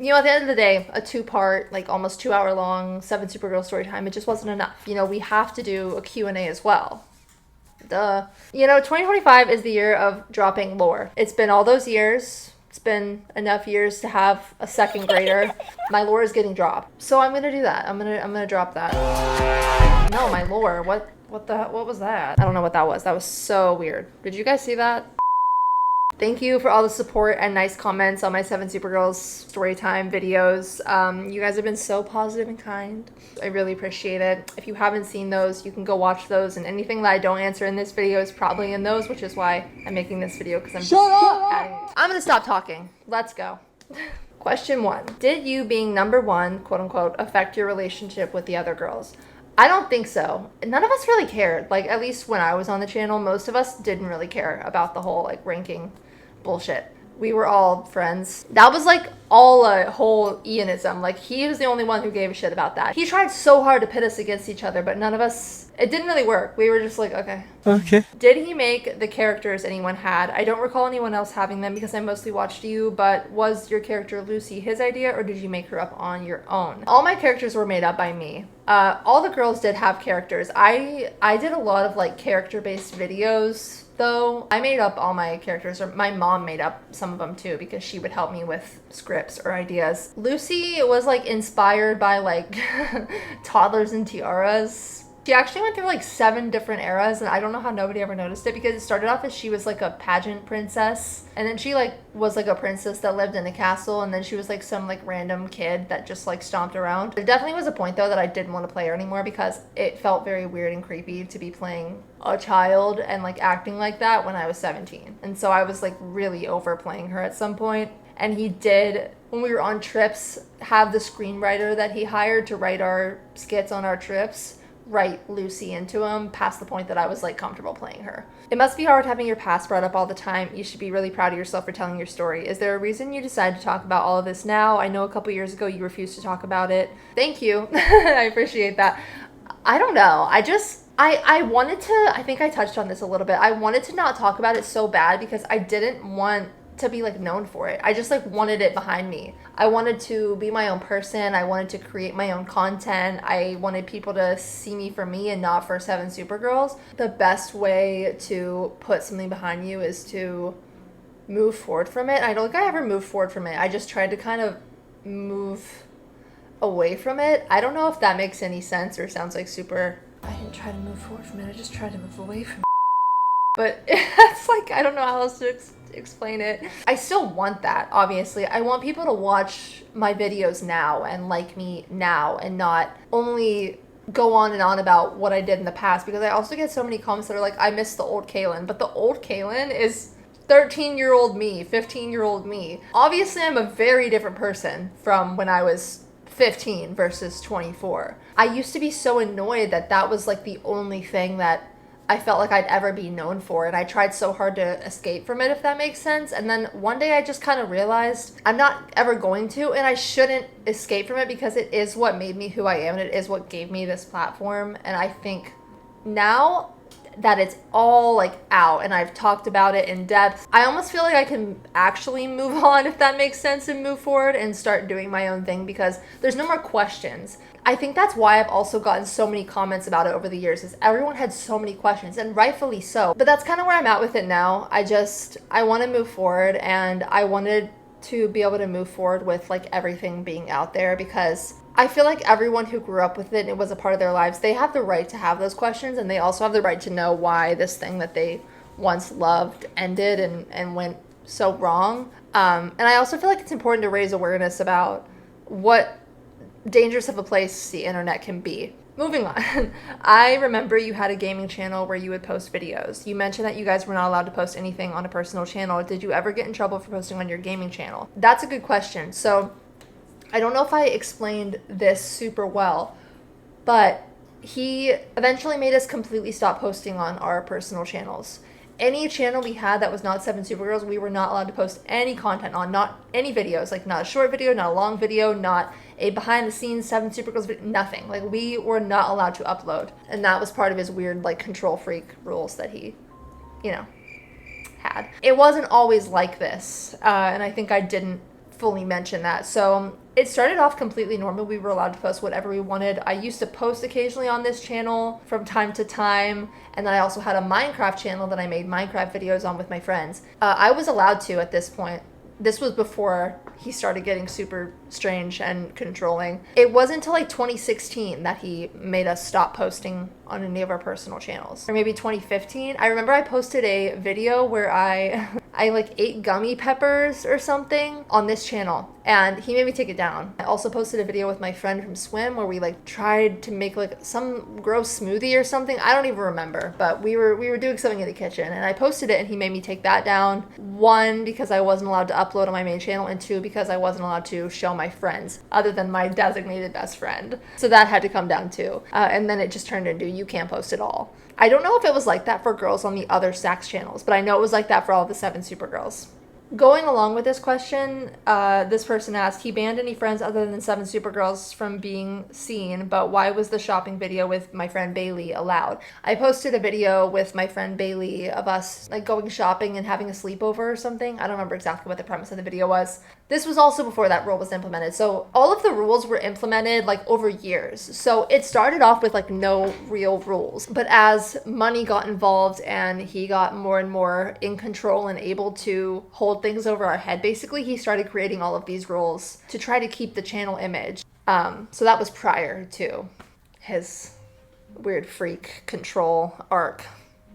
You know, at the end of the day, a 2-part, like almost 2-hour long Seven Supergirl story time, it just wasn't enough. You know, we have to do a Q&A as well. Duh. You know, 2025 is the year of dropping lore. It's been all those years. It's been enough years to have a second grader. My lore is getting dropped. So I'm gonna do that. I'm gonna drop that. No, my lore. What was that? I don't know what that was. That was so weird. Did you guys see that? Thank you for all the support and nice comments on my Seven Supergirls storytime videos. You guys have been so positive and kind. I really appreciate it. If you haven't seen those, you can go watch those, and anything that I don't answer in this video is probably in those, which is why I'm making this video, because I'm I'm gonna stop talking. Let's go. Question 1. Did you being number 1, quote unquote, affect your relationship with the other girls? I don't think so. None of us really cared. Like, at least when I was on the channel, most of us didn't really care about the whole, like, ranking bullshit. We were all friends. That was, like, all a whole Ianism. Like, he was the only one who gave a shit about that. He tried so hard to pit us against each other, but none of us... It didn't really work. We were just like, okay. Okay. Did he make the characters anyone had? I don't recall anyone else having them because I mostly watched you, but was your character Lucy his idea, or did you make her up on your own? All my characters were made up by me. All the girls did have characters. I did a lot of, like, character-based videos, though. I made up all my characters, or my mom made up some of them too, because she would help me with scripts or ideas. Lucy was, like, inspired by, like, toddlers and tiaras. She actually went through like 7 different eras, and I don't know how nobody ever noticed it, because it started off as she was like a pageant princess, and then she like was like a princess that lived in a castle, and then she was like some like random kid that just like stomped around. There definitely was a point though that I didn't want to play her anymore, because it felt very weird and creepy to be playing a child and like acting like that when I was 17. And so I was like really overplaying her at some point. And he did, when we were on trips, have the screenwriter that he hired to write our skits on our trips write Lucy into him past the point that I was like comfortable playing her. It must be hard having your past brought up all the time. You should be really proud of yourself for telling your story. Is there a reason you decided to talk about all of this now? I know a couple years ago you refused to talk about it. Thank you. I appreciate that. I don't know. I wanted to, I think I touched on this a little bit. I wanted to not talk about it so bad because I didn't want to be like known for it. I just like wanted it behind me. I wanted to be my own person. I wanted to create my own content. I wanted people to see me for me and not for Seven Supergirls. The best way to put something behind you is to move forward from it. I don't think I ever moved forward from it. I just tried to kind of move away from it. I don't know if that makes any sense or sounds like super... I didn't try to move forward from it. I just tried to move away from it. But it's like, I don't know how else to explain it. I still want that, obviously. I want people to watch my videos now and like me now and not only go on and on about what I did in the past, because I also get so many comments that are like, I miss the old Kaelyn, but the old Kaelyn is 13-year-old me, 15-year-old me. Obviously, I'm a very different person from when I was 15 versus 24. I used to be so annoyed that that was like the only thing that I felt like I'd ever be known for, and I tried so hard to escape from it, if that makes sense. And then one day I just kind of realized I'm not ever going to, and I shouldn't escape from it, because it is what made me who I am, and it is what gave me this platform. And I think now that it's all like out and I've talked about it in depth, I almost feel like I can actually move on, if that makes sense, and move forward and start doing my own thing, because there's no more questions. I think that's why I've also gotten so many comments about it over the years, is everyone had so many questions, and rightfully so. But that's kind of where I'm at with it now. I want to move forward, and I wanted to be able to move forward with like everything being out there, because I feel like everyone who grew up with it and it was a part of their lives, they have the right to have those questions, and they also have the right to know why this thing that they once loved ended and went so wrong. And I also feel like it's important to raise awareness about what dangerous of a place the internet can be. Moving on. I remember you had a gaming channel where you would post videos. You mentioned that you guys were not allowed to post anything on a personal channel. Did you ever get in trouble for posting on your gaming channel? That's a good question. So I don't know if I explained this super well, but he eventually made us completely stop posting on our personal channels. Any channel we had that was not Seven Supergirls, we were not allowed to post any content on, not any videos, like not a short video, not a long video, not a behind the scenes Seven Supergirls video, nothing. Like, we were not allowed to upload. And that was part of his weird, like, control freak rules that he, you know, had. It wasn't always like this, and I think I didn't fully mention that. So it started off completely normal. We were allowed to post whatever we wanted. I used to post occasionally on this channel from time to time. And then I also had a Minecraft channel that I made Minecraft videos on with my friends. I was allowed to at this point. This was before he started getting super strange and controlling. It wasn't until like 2016 that he made us stop posting on any of our personal channels. Or maybe 2015. I remember I posted a video where I like ate gummy peppers or something on this channel, and he made me take it down. I also posted a video with my friend from swim where we like tried to make like some gross smoothie or something. I don't even remember, but we were doing something in the kitchen, and I posted it and he made me take that down. One, because I wasn't allowed to upload on my main channel, and two, because I wasn't allowed to show my friends other than my designated best friend. So that had to come down too. And then it just turned into you can't post at all. I don't know if it was like that for girls on the other Sax channels, but I know it was like that for all the SevenSuperGirls. Going along with this question, this person asked, he banned any friends other than SevenSuperGirls from being seen, but why was the shopping video with my friend Bailey allowed? I posted a video with my friend Bailey of us like going shopping and having a sleepover or something. I don't remember exactly what the premise of the video was. This was also before that rule was implemented. So all of the rules were implemented like over years. So it started off with like no real rules. But as money got involved and he got more and more in control and able to hold things over our head, basically, he started creating all of these rules to try to keep the channel image. So that was prior to his weird freak control arc.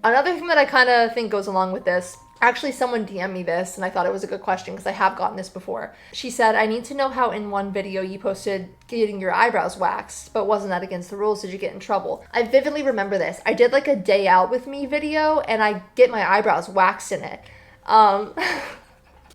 Another thing that I kind of think goes along with this, actually someone DM'd me this and I thought it was a good question because I have gotten this before. She said, I need to know how in one video you posted getting your eyebrows waxed, but wasn't that against the rules? Did you get in trouble? I vividly remember this. I did like a day out with me video and I get my eyebrows waxed in it.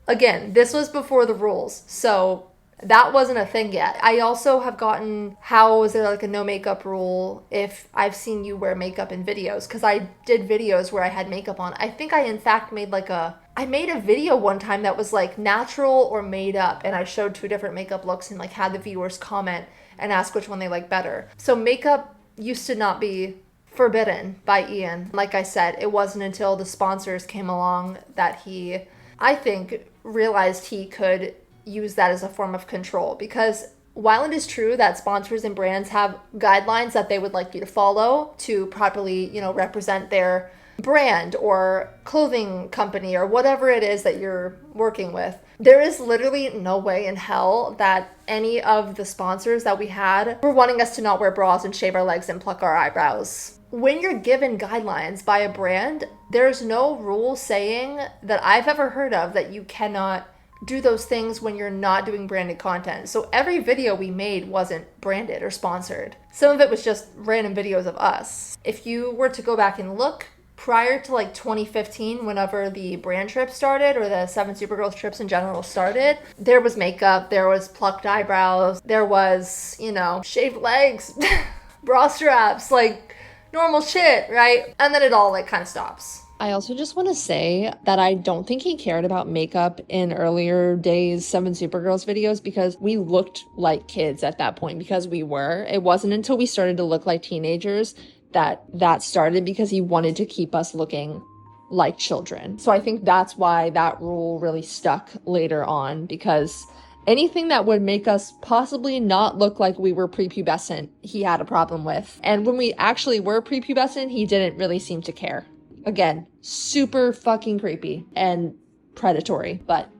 Again, this was before the rules, so that wasn't a thing yet. I also have gotten, how is there like a no makeup rule if I've seen you wear makeup in videos? Because I did videos where I had makeup on. I think I in fact made I made a video one time that was like natural or made up, and I showed 2 different makeup looks and like had the viewers comment and ask which one they like better. So makeup used to not be forbidden by Ian. Like I said, it wasn't until the sponsors came along that he, I think, realized he could use that as a form of control. Because while it is true that sponsors and brands have guidelines that they would like you to follow to properly, represent their brand or clothing company or whatever it is that you're working with, there is literally no way in hell that any of the sponsors that we had were wanting us to not wear bras and shave our legs and pluck our eyebrows. When you're given guidelines by a brand, there's no rule saying that I've ever heard of that you cannot do those things when you're not doing branded content. So every video we made wasn't branded or sponsored. Some of it was just random videos of us. If you were to go back and look, prior to like 2015, whenever the brand trip started, or the SevenSuperGirls trips in general started, there was makeup, there was plucked eyebrows, there was, shaved legs, bra straps, like normal shit, right? And then it all like kind of stops. I also just want to say that I don't think he cared about makeup in earlier days SevenSuperGirls videos because we looked like kids at that point, because we were. It wasn't until we started to look like teenagers that started, because he wanted to keep us looking like children. So I think that's why that rule really stuck later on, because anything that would make us possibly not look like we were prepubescent, he had a problem with. And when we actually were prepubescent, he didn't really seem to care. Again, super fucking creepy and predatory, but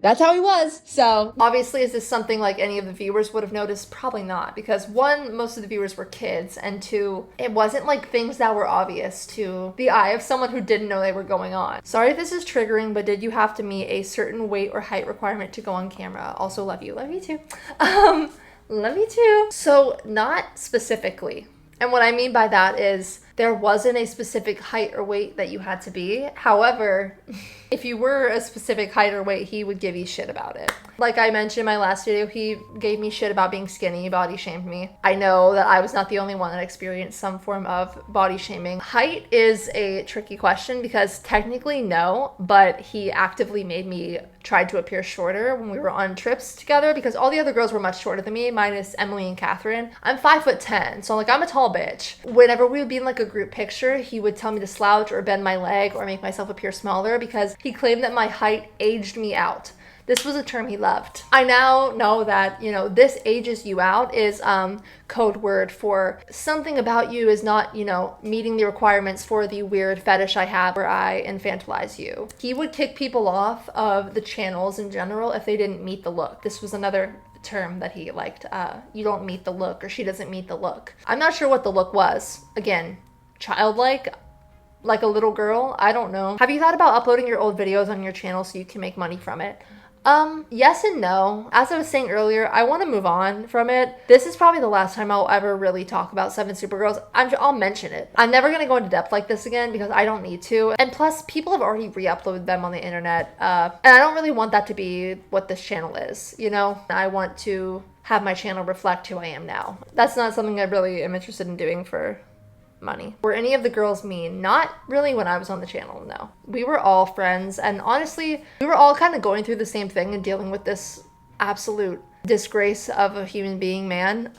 that's how he was. So obviously, is this something like any of the viewers would have noticed? Probably not, because 1, most of the viewers were kids, and 2, it wasn't like things that were obvious to the eye of someone who didn't know they were going on. Sorry if this is triggering, but did you have to meet a certain weight or height requirement to go on camera? Also love you. Love you too. Love you too. So not specifically. And what I mean by that is there wasn't a specific height or weight that you had to be. However, if you were a specific height or weight, he would give you shit about it. Like I mentioned in my last video, he gave me shit about being skinny, body shamed me. I know that I was not the only one that experienced some form of body shaming. Height is a tricky question because technically no, but he actively made me try to appear shorter when we were on trips together, because all the other girls were much shorter than me, minus Emily and Catherine. I'm 5'10", so like I'm a tall bitch. Whenever we would be in like a group picture, he would tell me to slouch or bend my leg or make myself appear smaller, because he claimed that my height aged me out. This was a term he loved. I now know that, you know, this ages you out is code word for something about you is not, you know, meeting the requirements for the weird fetish I have where I infantilize you. He would kick people off of the channels in general if they didn't meet the look. This was another term that he liked. You don't meet the look, or she doesn't meet the look. I'm not sure what the look was. Again, childlike, like a little girl. I don't know. Have you thought about uploading your old videos on your channel so you can make money from it? Yes and no. As I was saying earlier, I want to move on from it. This is probably the last time I'll ever really talk about SevenSuperGirls. I'll mention it. I'm never going to go into depth like this again because I don't need to. And plus, people have already re-uploaded them on the internet. And I don't really want that to be what this channel is, you know? I want to have my channel reflect who I am now. That's not something I really am interested in doing for money. Were any of the girls mean? Not really when I was on the channel, no. We were all friends, and honestly, we were all kind of going through the same thing and dealing with this absolute disgrace of a human being, man.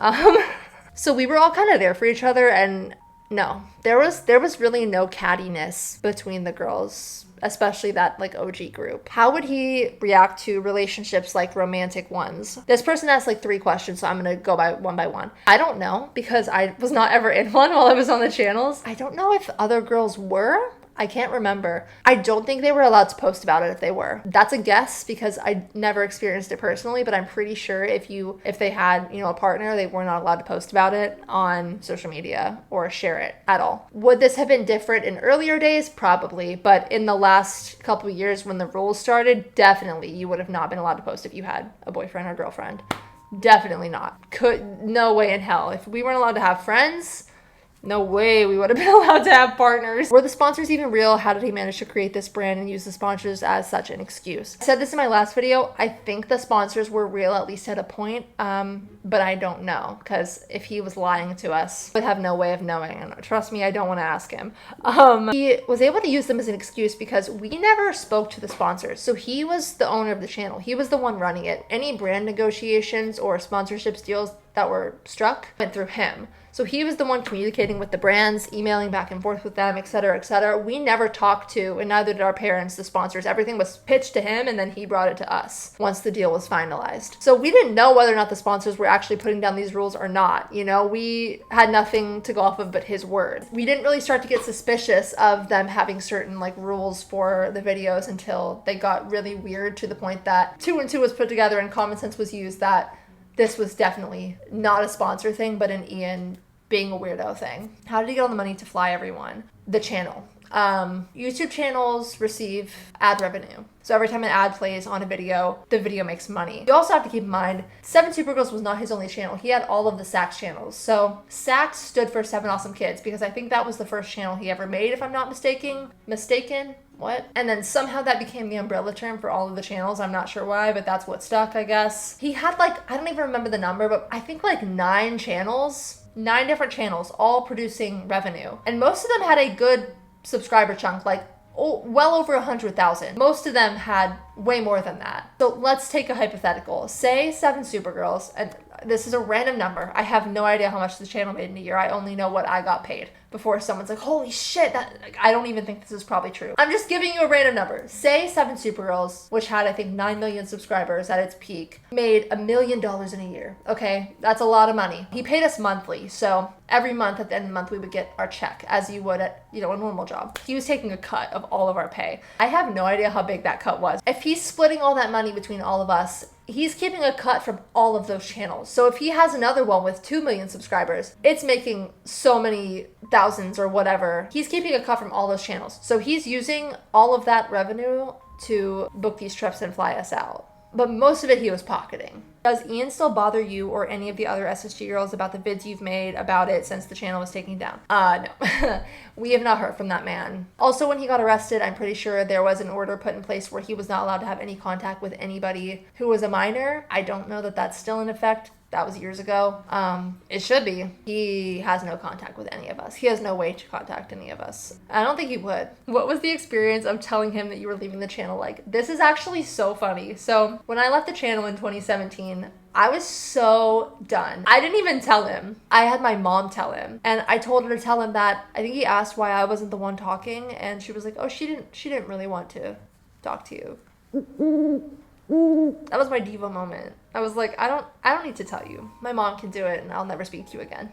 So we were all kind of there for each other, and no, there was really no cattiness between the girls, especially that like OG group. How would he react to relationships like romantic ones? This person asked like 3 questions, so I'm gonna go by one. I don't know, because I was not ever in one while I was on the channels. I don't know if other girls were. I can't remember. I don't think they were allowed to post about it if they were. That's a guess because I never experienced it personally, but I'm pretty sure if they had, you know, a partner, they were not allowed to post about it on social media or share it at all. Would this have been different in earlier days? Probably, but in the last couple of years when the rules started, definitely you would have not been allowed to post if you had a boyfriend or girlfriend. Definitely not. No way in hell. If we weren't allowed to have friends, no way we would have been allowed to have partners. Were the sponsors even real? How did he manage to create this brand and use the sponsors as such an excuse? I said this in my last video. I think the sponsors were real, at least at a point, but I don't know, because if he was lying to us, I would have no way of knowing, and trust me, I don't want to ask him. He was able to use them as an excuse because we never spoke to the sponsors, so he was the owner of the channel. He was the one running it. Any brand negotiations or sponsorships deals that were struck went through him. So he was the one communicating with the brands, emailing back and forth with them, etc., etc. We never talked to, and neither did our parents, the sponsors. Everything was pitched to him, and then he brought it to us once the deal was finalized. So we didn't know whether or not the sponsors were actually putting down these rules or not. You know, we had nothing to go off of but his word. We didn't really start to get suspicious of them having certain like rules for the videos until they got really weird, to the point that 2 and 2 was put together and common sense was used that this was definitely not a sponsor thing, but an Ian being a weirdo thing. How did he get all the money to fly everyone? The channel. YouTube channels receive ad revenue. So every time an ad plays on a video, the video makes money. You also have to keep in mind, 7SuperGirls was not his only channel. He had all of the Sax channels. So Sax stood for 7 Awesome Kids because I think that was the first channel he ever made, if I'm not mistaken. What? And then somehow that became the umbrella term for all of the channels. I'm not sure why, but that's what stuck, I guess. He had like, I don't even remember the number, but I think like 9 channels. 9 different channels, all producing revenue. And most of them had a good subscriber chunk, like well over 100,000. Most of them had way more than that. So let's take a hypothetical. Say 7SuperGirls, and this is a random number. I have no idea how much the channel made in a year. I only know what I got paid. Before someone's like, holy shit, that, like, I don't even think this is probably true. I'm just giving you a random number. Say 7SuperGirls, which had I think 9 million subscribers at its peak, made $1 million in a year. Okay, that's a lot of money. He paid us monthly, so every month at the end of the month we would get our check as you would at, you know, a normal job. He was taking a cut of all of our pay. I have no idea how big that cut was. If he's splitting all that money between all of us, he's keeping a cut from all of those channels. So if he has another one with 2 million subscribers, it's making so many thousands or whatever. He's keeping a cut from all those channels. So he's using all of that revenue to book these trips and fly us out. But most of it he was pocketing. Does Ian still bother you or any of the other SSG girls about the vids you've made about it since the channel was taken down? No. We have not heard from that man. Also, when he got arrested, I'm pretty sure there was an order put in place where he was not allowed to have any contact with anybody who was a minor. I don't know that that's still in effect. That was years ago. It should be. He has no contact with any of us. He has no way to contact any of us. I don't think he would. What was the experience of telling him that you were leaving the channel like? This is actually so funny. So when I left the channel in 2017, I was so done. I didn't even tell him. I had my mom tell him. And I told her to tell him that, I think he asked why I wasn't the one talking. And she was like, oh, she didn't really want to talk to you. That was my diva moment. I was like, I don't need to tell you. My mom can do it and I'll never speak to you again.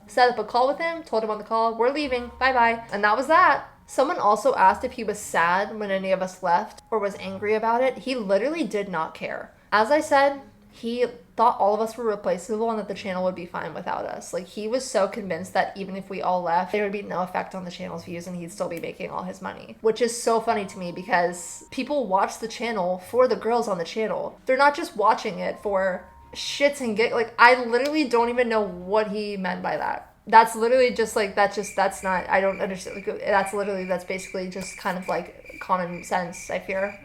Set up a call with him, told him on the call, we're leaving, bye-bye. And that was that. Someone also asked if he was sad when any of us left or was angry about it. He literally did not care. As I said, he thought all of us were replaceable and that the channel would be fine without us. Like, he was so convinced that even if we all left, there would be no effect on the channel's views and he'd still be making all his money. Which is so funny to me because people watch the channel for the girls on the channel. They're not just watching it for shits and giggles. Like, I literally don't even know what he meant by that. That's literally just like, that's not, I don't understand. Like, that's basically just kind of like common sense, I fear.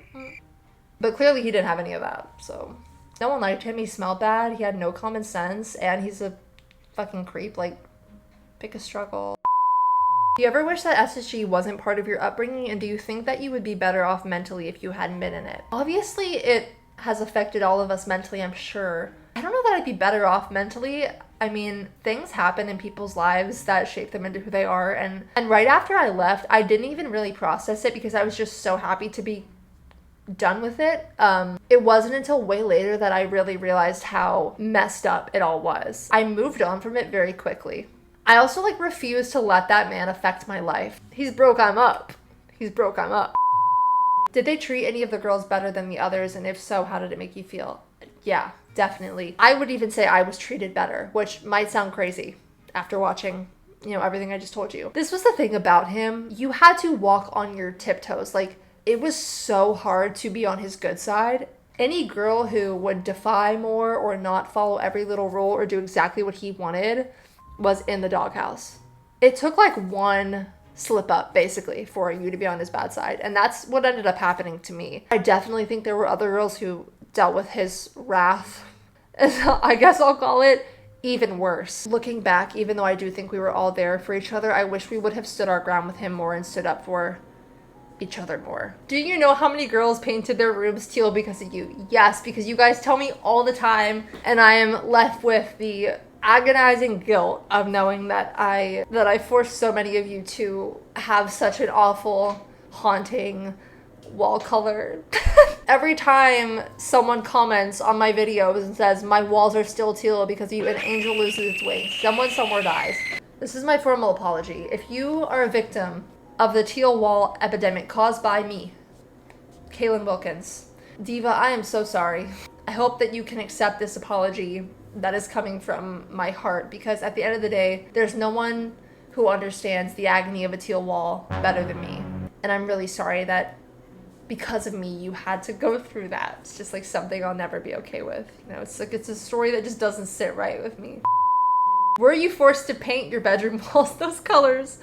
But clearly he didn't have any of that, so. No one liked him, he smelled bad, he had no common sense, and he's a fucking creep. Like, pick a struggle. Do you ever wish that SSG wasn't part of your upbringing, and do you think that you would be better off mentally if you hadn't been in it? Obviously, it has affected all of us mentally, I'm sure. I don't know that I'd be better off mentally. I mean, things happen in people's lives that shape them into who they are, and right after I left, I didn't even really process it because I was just so happy to be done with it. It wasn't until way later that I really realized how messed up it all was. I moved on from it very quickly. I also refused to let that man affect my life. He's broke, I'm up. He's broke, I'm up. Did they treat any of the girls better than the others, and if so, how did it make you feel? Yeah, definitely. I would even say I was treated better, which might sound crazy after watching, everything I just told you. This was the thing about him. You had to walk on your tiptoes. It was so hard to be on his good side. Any girl who would defy more or not follow every little rule or do exactly what he wanted was in the doghouse. It took one slip up, basically, for you to be on his bad side. And that's what ended up happening to me. I definitely think there were other girls who dealt with his wrath, and I guess I'll call it, even worse. Looking back, even though I do think we were all there for each other, I wish we would have stood our ground with him more and stood up for each other more. Do you know how many girls painted their rooms teal because of you? Yes, because you guys tell me all the time, and I am left with the agonizing guilt of knowing that I forced so many of you to have such an awful, haunting wall color. Every time someone comments on my videos and says my walls are still teal because an angel loses its wings, someone somewhere dies. This is my formal apology. If you are a victim of the teal wall epidemic caused by me, Kaelyn Wilkins. Diva, I am so sorry. I hope that you can accept this apology that is coming from my heart, because at the end of the day, there's no one who understands the agony of a teal wall better than me. And I'm really sorry that because of me, you had to go through that. It's just something I'll never be okay with. It's a story that just doesn't sit right with me. Were you forced to paint your bedroom walls those colors?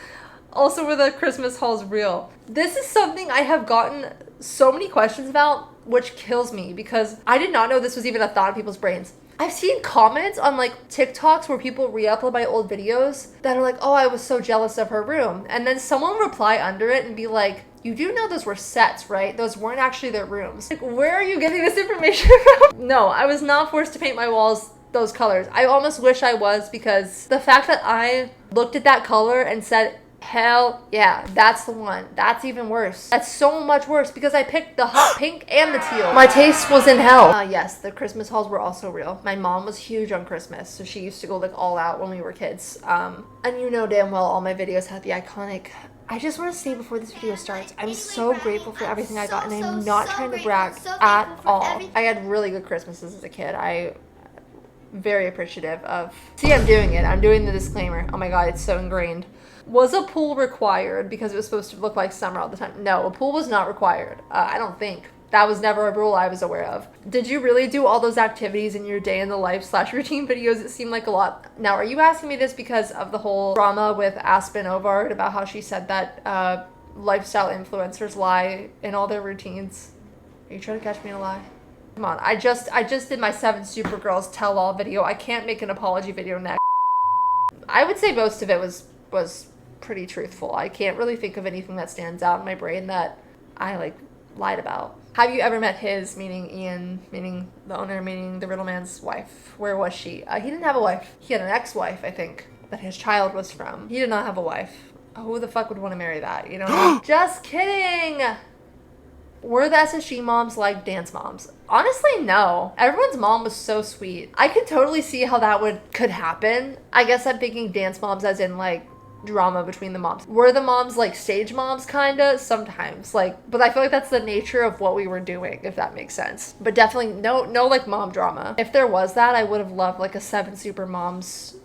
Also, were the Christmas hauls real? This is something I have gotten so many questions about, which kills me because I did not know this was even a thought in people's brains. I've seen comments on TikToks where people re-upload my old videos that are like, oh, I was so jealous of her room. And then someone will reply under it and be like, you do know those were sets, right? Those weren't actually their rooms. Where are you getting this information from? No, I was not forced to paint my walls those colors. I almost wish I was, because the fact that I looked at that color and said, hell yeah, that's the one. That's even worse. That's so much worse because I picked the hot pink and the teal. My taste was in hell. Yes, the Christmas hauls were also real. My mom was huge on Christmas, so she used to go all out when we were kids. And damn well all my videos had the iconic. I just want to say before this video starts, I'm so grateful for everything I got, and I'm not trying to brag at all. I had really good Christmases as a kid. I'm very appreciative of. See, I'm doing it. I'm doing the disclaimer. Oh my god, it's so ingrained. Was a pool required because it was supposed to look like summer all the time? No, a pool was not required. I don't think. That was never a rule I was aware of. Did you really do all those activities in your day in the life / routine videos? It seemed like a lot. Now, are you asking me this because of the whole drama with Aspen Ovard about how she said that lifestyle influencers lie in all their routines? Are you trying to catch me in a lie? Come on, I just did my 7SuperGirls tell-all video. I can't make an apology video next. I would say most of it was pretty truthful. I can't really think of anything that stands out in my brain that I lied about. Have you ever met his, meaning Ian, meaning the owner, meaning the Riddleman's wife? Where was she? He didn't have a wife. He had an ex-wife, I think, that his child was from. He did not have a wife. Who the fuck would want to marry that, Just kidding! Were the SSG moms like dance moms? Honestly, no. Everyone's mom was so sweet. I could totally see how that could happen. I guess I'm thinking dance moms as in like drama between the moms. Were the moms like stage moms kinda? Sometimes. Like, but I feel like that's the nature of what we were doing, if that makes sense. But definitely no like mom drama. If there was that, I would have loved like a Seven Super Moms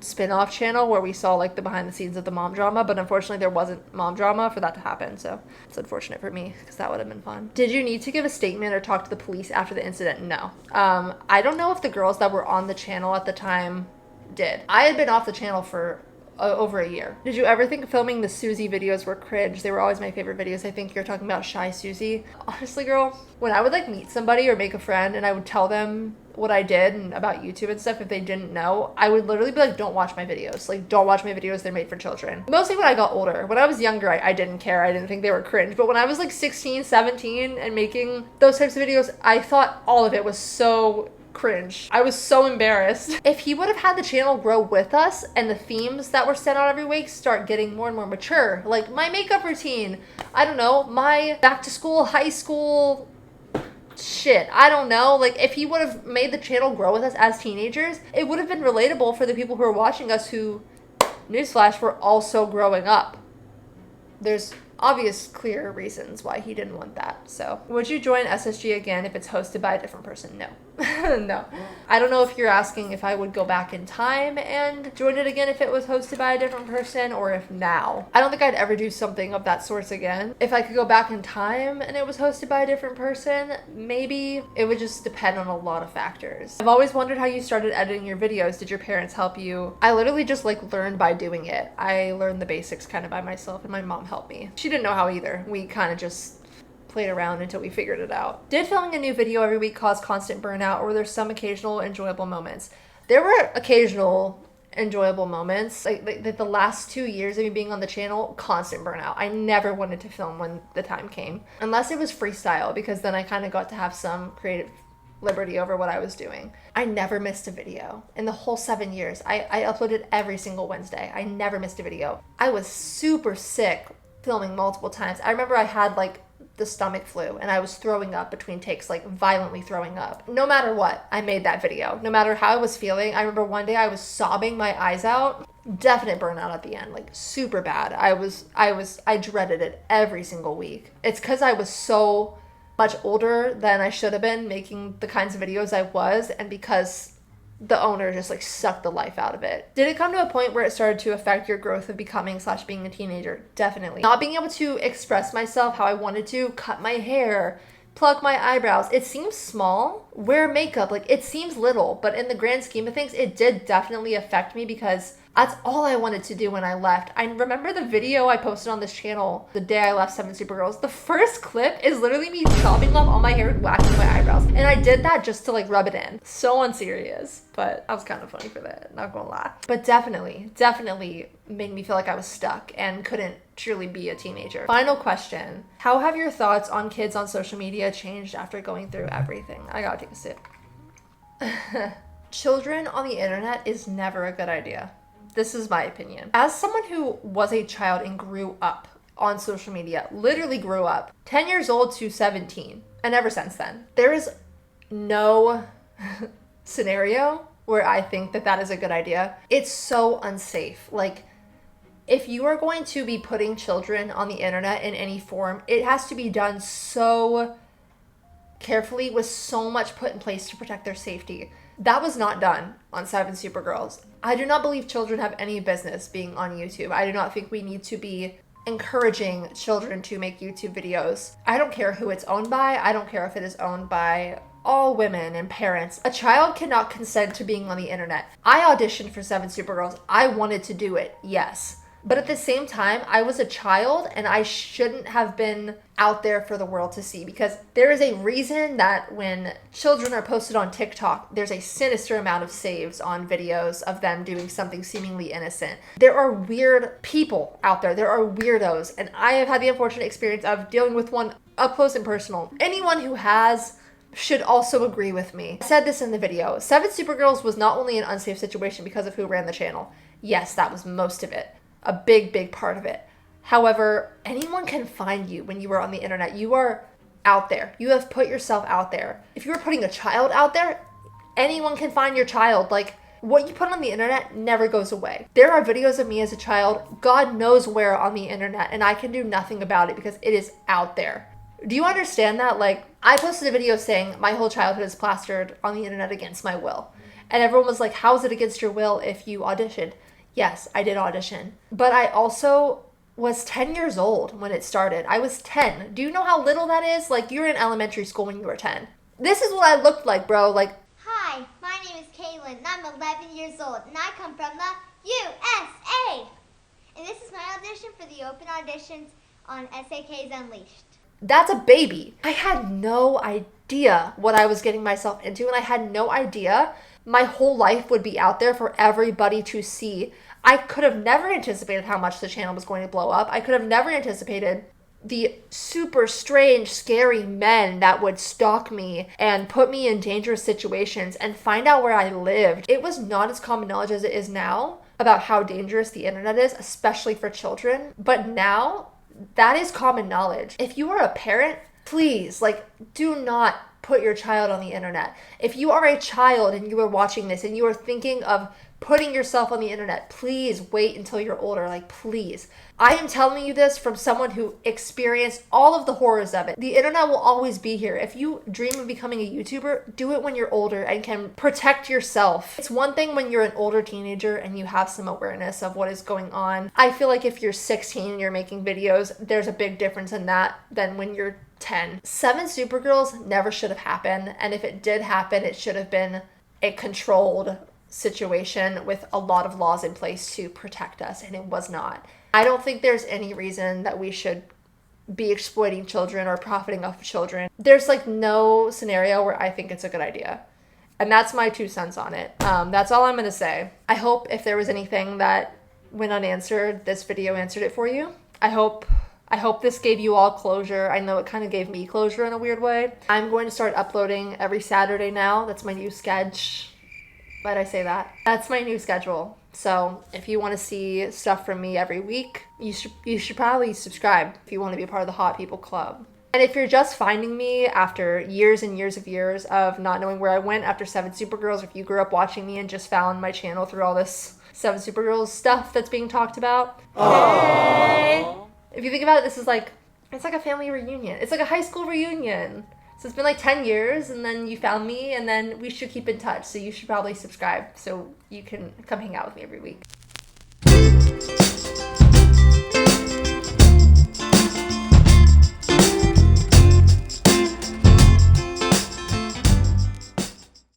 spin-off channel where we saw like the behind the scenes of the mom drama, but unfortunately there wasn't mom drama for that to happen, so it's unfortunate for me because that would have been fun. Did you need to give a statement or talk to the police after the incident? No. I don't know if the girls that were on the channel at the time did. I had been off the channel for over a year. Did you ever think filming the Suzie videos were cringe? They were always my favorite videos. I think you're talking about Shy Suzie. Honestly, girl, when I would like meet somebody or make a friend and I would tell them what I did and about YouTube and stuff, if they didn't know, I would literally be like, don't watch my videos. Like, don't watch my videos. They're made for children. Mostly when I got older. When I was younger, I didn't care. I didn't think they were cringe. But when I was like 16, 17 and making those types of videos, I thought all of it was so cringe. I was so embarrassed. If he would have had the channel grow with us and the themes that were sent out every week start getting more and more mature, like my makeup routine, I don't know, my back to school, high school shit, I don't know, like if he would have made the channel grow with us as teenagers, it would have been relatable for the people who are watching us who, newsflash, were also growing up. There's obvious, clear reasons why he didn't want that. So, would you join SSG again if it's hosted by a different person? No. No. I don't know if you're asking if I would go back in time and join it again if it was hosted by a different person, or if now. I don't think I'd ever do something of that sort again. If I could go back in time and it was hosted by a different person, maybe. It would just depend on a lot of factors. I've always wondered how you started editing your videos. Did your parents help you? I literally just like learned by doing it. I learned the basics kind of by myself, and my mom helped me. She didn't know how either. We kind of just played around until we figured it out. Did filming a new video every week cause constant burnout, or were there some occasional enjoyable moments? There were occasional enjoyable moments. Like the last 2 years of me being on the channel, constant burnout. I never wanted to film when the time came. Unless it was freestyle, because then I kind of got to have some creative liberty over what I was doing. I never missed a video. In the whole 7 years, I uploaded every single Wednesday. I never missed a video. I was super sick filming multiple times. I remember I had like the stomach flu and I was throwing up between takes, like violently throwing up. No matter what, I made that video. No matter how I was feeling. I remember one day I was sobbing my eyes out. Definite burnout at the end, like super bad. I dreaded it every single week. It's because I was so much older than I should have been making the kinds of videos I was, and because the owner just like sucked the life out of it. Did it come to a point where it started to affect your growth of becoming / being a teenager? Definitely. Not being able to express myself how I wanted to, cut my hair, pluck my eyebrows. It seems small. Wear makeup, like it seems little, but in the grand scheme of things, it did definitely affect me because that's all I wanted to do when I left. I remember the video I posted on this channel the day I left SevenSuperGirls. The first clip is literally me chopping off all my hair and whacking my eyebrows. And I did that just to like rub it in. So unserious, but I was kind of funny for that, not gonna lie. But definitely made me feel like I was stuck and couldn't truly be a teenager. Final question. How have your thoughts on kids on social media changed after going through everything? I gotta take a sip. Children on the internet is never a good idea. This is my opinion. As someone who was a child and grew up on social media, literally grew up, 10 years old to 17, and ever since then, there is no scenario where I think that that is a good idea. It's so unsafe. Like, if you are going to be putting children on the internet in any form, it has to be done so carefully with so much put in place to protect their safety. That was not done on SevenSuperGirls. I do not believe children have any business being on YouTube. I do not think we need to be encouraging children to make YouTube videos. I don't care who it's owned by. I don't care if it is owned by all women and parents. A child cannot consent to being on the internet. I auditioned for SevenSuperGirls. I wanted to do it, yes. But at the same time, I was a child and I shouldn't have been out there for the world to see, because there is a reason that when children are posted on TikTok, there's a sinister amount of saves on videos of them doing something seemingly innocent. There are weird people out there. There are weirdos. And I have had the unfortunate experience of dealing with one up close and personal. Anyone who has should also agree with me. I said this in the video. SevenSuperGirls was not only an unsafe situation because of who ran the channel. Yes, that was most of it. A big part of it. However, anyone can find you when you are on the internet. You are out there. You have put yourself out there. If you were putting a child out there, anyone can find your child. Like, what you put on the internet never goes away. There are videos of me as a child, God knows where on the internet, and I can do nothing about it because it is out there. Do you understand that? Like, I posted a video saying my whole childhood is plastered on the internet against my will. And everyone was like, how is it against your will if you auditioned? Yes, I did audition. But I also was 10 years old when it started. I was 10. Do you know how little that is? Like, you're in elementary school when you were 10. This is what I looked like, bro. Like, hi, my name is Kaelyn, and I'm 11 years old, and I come from the USA. And this is my audition for the open auditions on SAK's Unleashed. that's a baby. I had no idea what I was getting myself into, and I had no idea my whole life would be out there for everybody to see. I could have never anticipated how much the channel was going to blow up. I could have never anticipated the super strange, scary men that would stalk me and put me in dangerous situations and find out where I lived. It was not as common knowledge as it is now about how dangerous the internet is, especially for children. But now, that is common knowledge. If you are a parent, please, like, do not put your child on the internet. If you are a child and you are watching this and you are thinking of putting yourself on the internet, please wait until you're older. Like, please. I am telling you this from someone who experienced all of the horrors of it. The internet will always be here. If you dream of becoming a YouTuber, do it when you're older and can protect yourself. It's one thing when you're an older teenager and you have some awareness of what is going on. I feel like if you're 16 and you're making videos, there's a big difference in that than when you're 10. 7Supergirls never should have happened, and if it did happen, it should have been a controlled situation with a lot of laws in place to protect us, and it was not. I don't think there's any reason that we should be exploiting children or profiting off of children. There's like no scenario where I think it's a good idea. And that's my 2 cents on it. That's all I'm going to say. I hope if there was anything that went unanswered, this video answered it for you. I hope this gave you all closure. I know it kind of gave me closure in a weird way. I'm going to start uploading every Saturday now. That's my new sketch. Why'd I say that? That's my new schedule. So if you want to see stuff from me every week, you should probably subscribe if you want to be a part of the Hot People Club. And if you're just finding me after years and years of not knowing where I went after 7Supergirls, or if you grew up watching me and just found my channel through all this 7Supergirls stuff that's being talked about, hey! If you think about it, it's like a family reunion. It's like a high school reunion. So it's been like 10 years, and then you found me, and then we should keep in touch. So you should probably subscribe so you can come hang out with me every week.